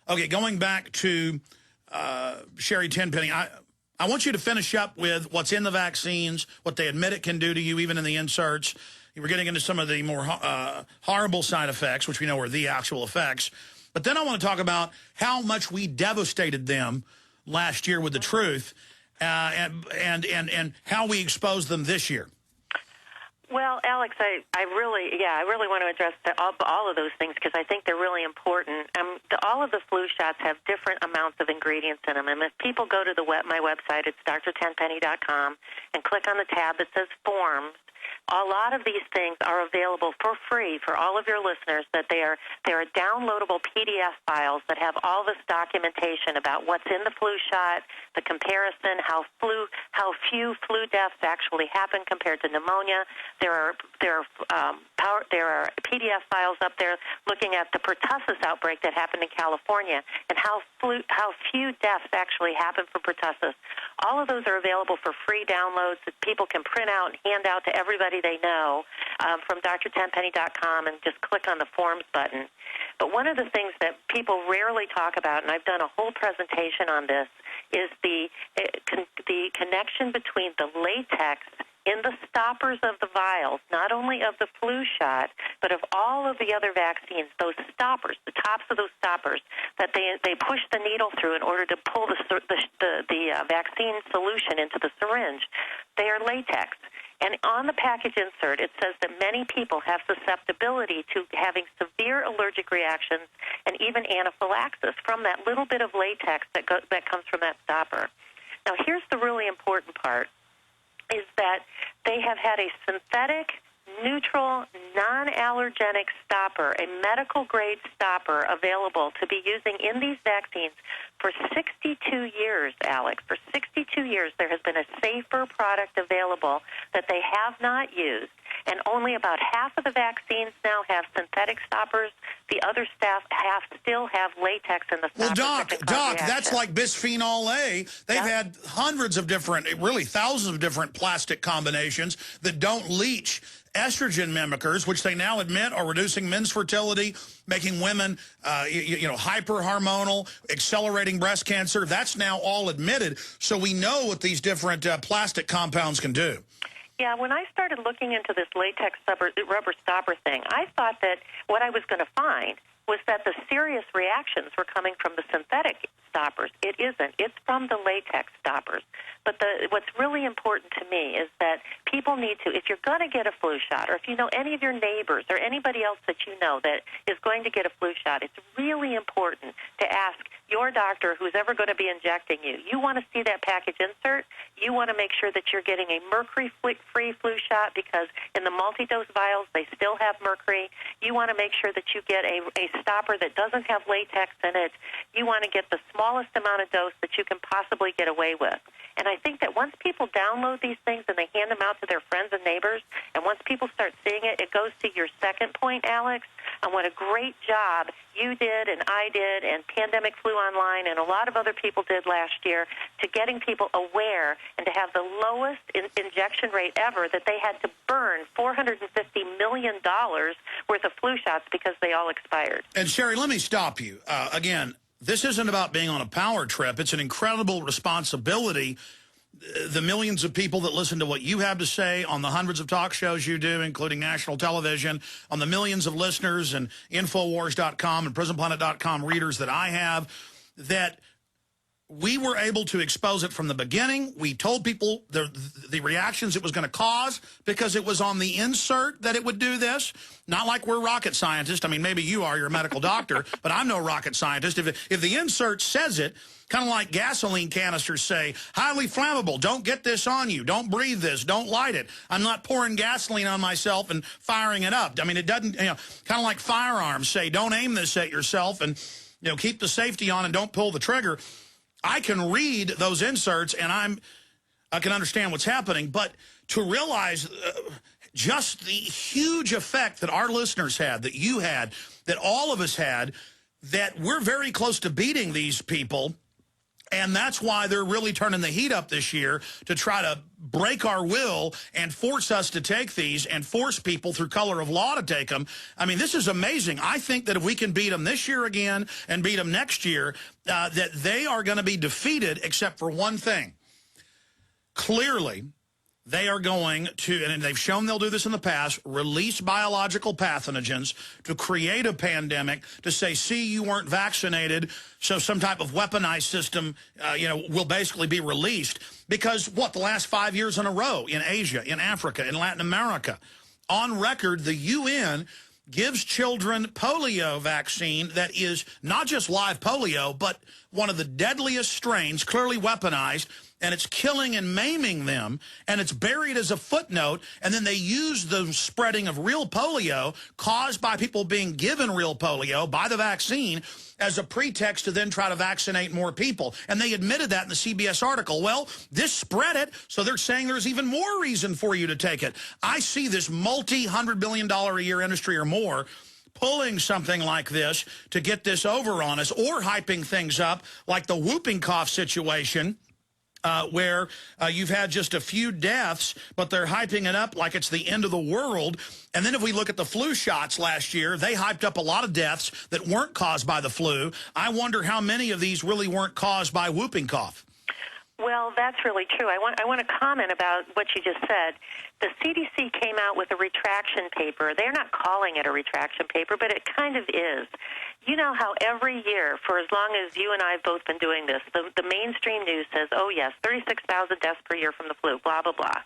Okay, going back to Sherry Tenpenny, I want you to finish up with what's in the vaccines, what they admit it can do to you, even in the inserts. You were getting into some of the more horrible side effects, which we know are the actual effects. But then I want to talk about how much we devastated them last year with the truth, and how we exposed them this year. Well, Alex, I really want to address all of those things because I think they're really important. All of the flu shots have different amounts of ingredients in them, and if people go to my website, it's drtenpenny.com, and click on the tab that says Forms, a lot of these things are available for free for all of your listeners. That they are downloadable PDF files that have all this documentation about what's in the flu shot, the comparison, how few flu deaths actually happen compared to pneumonia. There are PDF files up there looking at the pertussis outbreak that happened in California and how few deaths actually happen from pertussis. All of those are available for free downloads that people can print out and hand out to everybody they know from drtenpenny.com, and just click on the Forms button. But one of the things that people rarely talk about, and I've done a whole presentation on this, is the connection between the latex in the stoppers of the vials, not only of the flu shot, but of all of the other vaccines, those stoppers, the tops of those stoppers that they push the needle through in order to pull the vaccine solution into the syringe. They are latex. And on the package insert, it says that many people have susceptibility to having severe allergic reactions and even anaphylaxis from that little bit of latex that comes from that stopper. Now, here's the really important part, is that they have had a synthetic, neutral, non-allergenic stopper, a medical-grade stopper available to be using in these vaccines for 62 years, Alex. For 62 years, there has been a safer product available that they have not used, and only about half of the vaccines now have synthetic stoppers. The other still have latex in the stoppers. Well, Doc, that's like bisphenol A. They've had hundreds of different, really thousands of different plastic combinations that don't leach estrogen mimickers, which they now admit are reducing men's fertility, making women, hyperhormonal, accelerating breast cancer. That's now all admitted. So we know what these different plastic compounds can do. Yeah, when I started looking into this latex rubber stopper thing, I thought that what I was going to find was that the serious reactions were coming from the synthetic stoppers. It isn't. It's from the latex stoppers. But what's really important to me is that people need to, if you're going to get a flu shot, or if you know any of your neighbors or anybody else that you know that is going to get a flu shot, it's really important to ask your doctor who's ever going to be injecting you. You want to see that package insert. You want to make sure that you're getting a mercury-free flu shot, because in the multi-dose vials, they still have mercury. You want to make sure that you get a stopper that doesn't have latex in it. You want to get the smallest amount of dose that you can possibly get away with. And I think that once people download these things and they hand them out to their friends and neighbors, and once people start seeing it, it goes to your second point, Alex, and what a great job you did and I did and Pandemic Flu Online and a lot of other people did last year to getting people aware and to have the lowest injection rate ever, that they had to burn $450 million worth of flu shots because they all expired. And Sherry, let me stop you. Again, this isn't about being on a power trip. It's an incredible responsibility. The millions of people that listen to what you have to say on the hundreds of talk shows you do, including national television, on the millions of listeners and Infowars.com and PrisonPlanet.com readers that I have, that we were able to expose it from the beginning. We told people the reactions it was going to cause because it was on the insert that it would do this. Not like we're rocket scientists. I mean, maybe you are. You're a medical doctor, but I'm no rocket scientist. If the insert says it, kind of like gasoline canisters say, highly flammable, don't get this on you, don't breathe this, don't light it. I'm not pouring gasoline on myself and firing it up. I mean, it doesn't, kind of like firearms say, don't aim this at yourself and, keep the safety on and don't pull the trigger. I can read those inserts and I can understand what's happening, but to realize just the huge effect that our listeners had, that you had, that all of us had, that we're very close to beating these people And that's why they're really turning the heat up this year to try to break our will and force us to take these and force people through color of law to take them. I mean, this is amazing. I think that if we can beat them this year again and beat them next year, that they are going to be defeated except for one thing. Clearly, they are going to, and they've shown they'll do this in the past, release biological pathogens to create a pandemic to say, see, you weren't vaccinated, so some type of weaponized system, will basically be released. Because, the last 5 years in a row in Asia, in Africa, in Latin America, on record, the UN gives children polio vaccine that is not just live polio, but one of the deadliest strains, clearly weaponized, and it's killing and maiming them, and it's buried as a footnote, and then they use the spreading of real polio caused by people being given real polio by the vaccine as a pretext to then try to vaccinate more people. And they admitted that in the CBS article. Well, this spread it, so they're saying there's even more reason for you to take it. I see this multi-$100 billion a year industry or more pulling something like this to get this over on us, or hyping things up like the whooping cough situation, where you've had just a few deaths, but they're hyping it up like it's the end of the world. And then if we look at the flu shots last year, they hyped up a lot of deaths that weren't caused by the flu. I wonder how many of these really weren't caused by whooping cough. Well, that's really true. I want to comment about what you just said. The CDC came out with a retraction paper. They're not calling it a retraction paper, but it kind of is. You know how every year, for as long as you and I have both been doing this, the mainstream news says, oh, yes, 36,000 deaths per year from the flu, blah, blah, blah.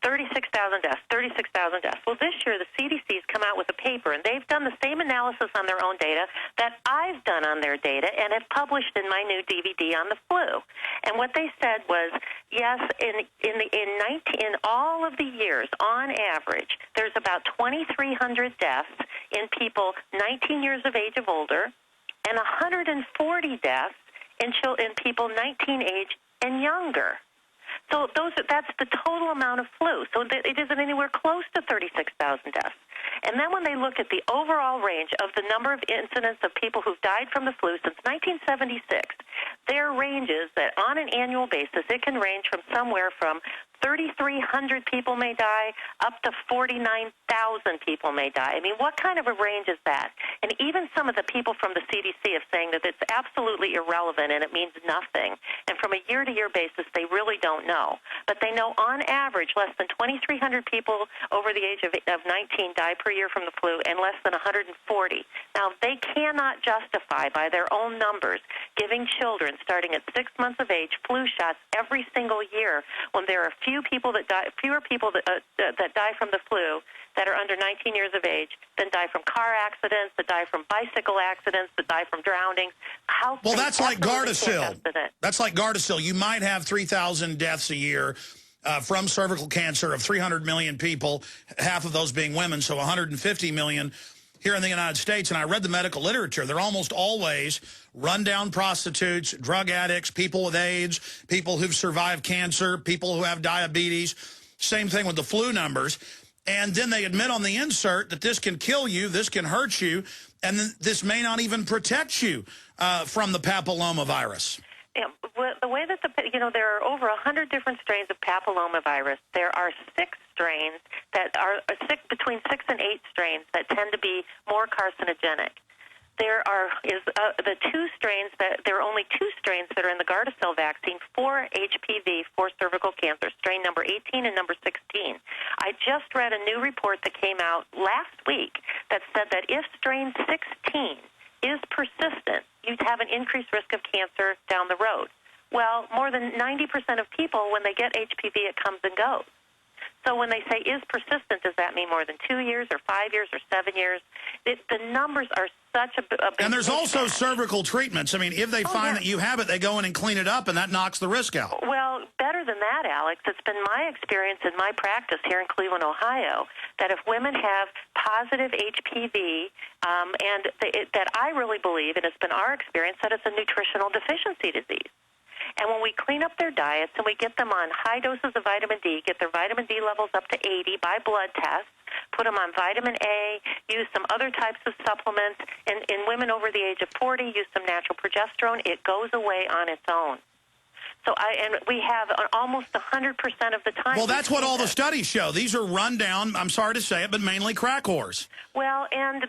36,000 deaths, 36,000 deaths. Well, this year the CDC's come out with a paper, and they've done the same analysis on their own data that I've done on their data and have published in my new DVD on the flu. And what they said was, yes, in all of the years, on average, there's about 2,300 deaths in people 19 years of age of older, and 140 deaths in people 19 age and younger. So that's the total amount of flu. So it isn't anywhere close to 36,000 deaths. And then when they look at the overall range of the number of incidents of people who've died from the flu since 1976, their ranges that on an annual basis, it can range from somewhere from 3,300 people may die up to 49,000 people may die. I mean, what kind of a range is that? And even some of the people from the CDC are saying that it's absolutely irrelevant and it means nothing. And from a year-to-year basis, they really don't know. But they know on average less than 2,300 people over the age of 19 die per year from the flu, and less than 140. Now, they cannot justify by their own numbers giving children starting at 6 months of age flu shots every single year when there are fewer people that die from the flu that are under 19 years of age than die from car accidents, that die from bicycle accidents, that die from drowning. Well, that's like Gardasil. That's like Gardasil. You might have 3,000 deaths a year from cervical cancer of 300 million people, half of those being women, so 150 million here in the United States. And I read the medical literature. They're almost always rundown prostitutes, drug addicts, people with AIDS, people who've survived cancer, people who have diabetes. Same thing with the flu numbers. And then they admit on the insert that this can kill you, this can hurt you, and this may not even protect you from the papillomavirus. Yeah, the way that there are over 100 different strains of papillomavirus. There are 6 strains that are between 6 and 8 strains that tend to be more carcinogenic. There are only 2 strains that are in the Gardasil vaccine for HPV, for cervical cancer, strain number 18 and number 16. I just read a new report that came out last week that said that if strain 16 is persistent, you'd have an increased risk of cancer down the road. Well, more than 90% of people, when they get HPV, it comes and goes. So when they say is persistent, does that mean more than 2 years or 5 years or 7 years? The numbers are such a big And there's also cervical treatments. I mean, if they find that you have it, they go in and clean it up, and that knocks the risk out. Well, better than that, Alex. It's been my experience in my practice here in Cleveland, Ohio, that if women have positive HPV, that I really believe, and it's been our experience, that it's a nutritional deficiency disease. And when we clean up their diets and we get them on high doses of vitamin D, get their vitamin D levels up to 80 by blood tests, put them on vitamin A, use some other types of supplements, and in women over the age of 40, use some natural progesterone, it goes away on its own. So and we have almost 100% of the time. Well, that's what all the studies show. These are run down, I'm sorry to say it, but mainly crack whores. Well, and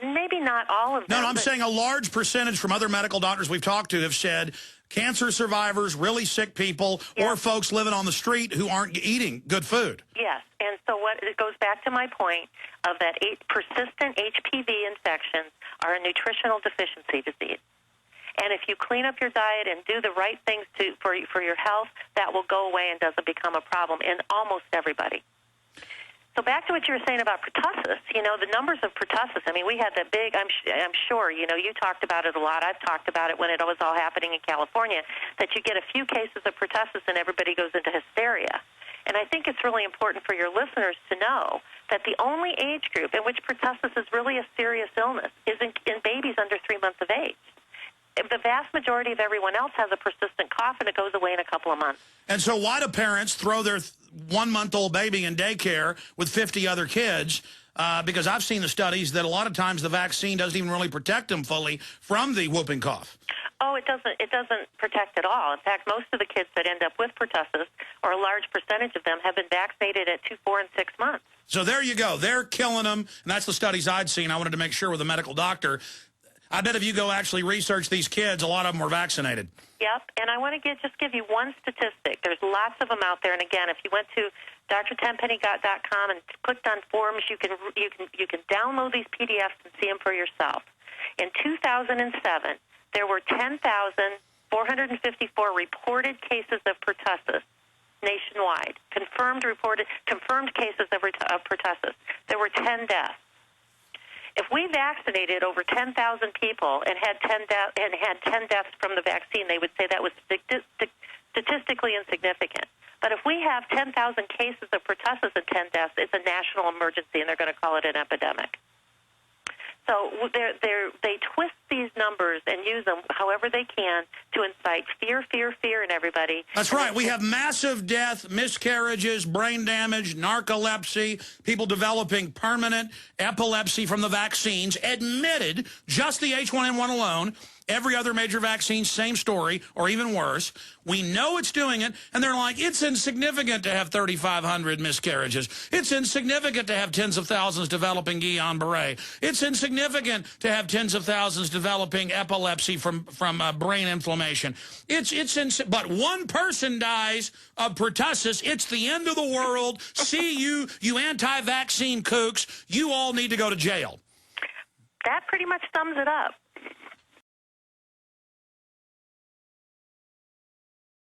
maybe not all of them. No, I'm saying a large percentage from other medical doctors we've talked to have said cancer survivors, really sick people, or folks living on the street who aren't eating good food. Yes, and so it goes back to my point of that persistent HPV infections are a nutritional deficiency disease. And if you clean up your diet and do the right things for your health, that will go away and doesn't become a problem in almost everybody. So back to what you were saying about pertussis, the numbers of pertussis, I mean, we had that big, I'm sure, you talked about it a lot. I've talked about it when it was all happening in California, that you get a few cases of pertussis and everybody goes into hysteria. And I think it's really important for your listeners to know that the only age group in which pertussis is really a serious illness is in babies under 3 months of age. The vast majority of everyone else has a persistent cough, and it goes away in a couple of months. And so why do parents throw their 1-month-old baby in daycare with 50 other kids? Because I've seen the studies that a lot of times the vaccine doesn't even really protect them fully from the whooping cough. Oh, it doesn't protect at all. In fact, most of the kids that end up with pertussis, or a large percentage of them, have been vaccinated at 2, 4, and 6 months. So there you go. They're killing them, and that's the studies I'd seen. I wanted to make sure with a medical doctor. I bet if you go actually research these kids, a lot of them were vaccinated. Yep, and I want to just give you one statistic. There's lots of them out there, and again, if you went to drtenpennygot.com and clicked on forums, you can download these PDFs and see them for yourself. In 2007, there were 10,454 reported cases of pertussis nationwide. Confirmed cases of pertussis. There were 10 deaths. If we vaccinated over 10,000 people and had 10 deaths from the vaccine, they would say that was statistically insignificant. But if we have 10,000 cases of pertussis and 10 deaths, it's a national emergency, and they're going to call it an epidemic. So they twist these numbers and use them however they can to incite fear in everybody. That's right. We have massive death, miscarriages, brain damage, narcolepsy, people developing permanent epilepsy from the vaccines, admitted, just the H1N1 alone. Every other major vaccine, same story, or even worse. We know it's doing it, and they're like, it's insignificant to have 3,500 miscarriages. It's insignificant to have tens of thousands developing Guillain-Barré. It's insignificant to have tens of thousands developing epilepsy from brain inflammation. But one person dies of pertussis. It's the end of the world. See you anti-vaccine kooks. You all need to go to jail. That pretty much sums it up.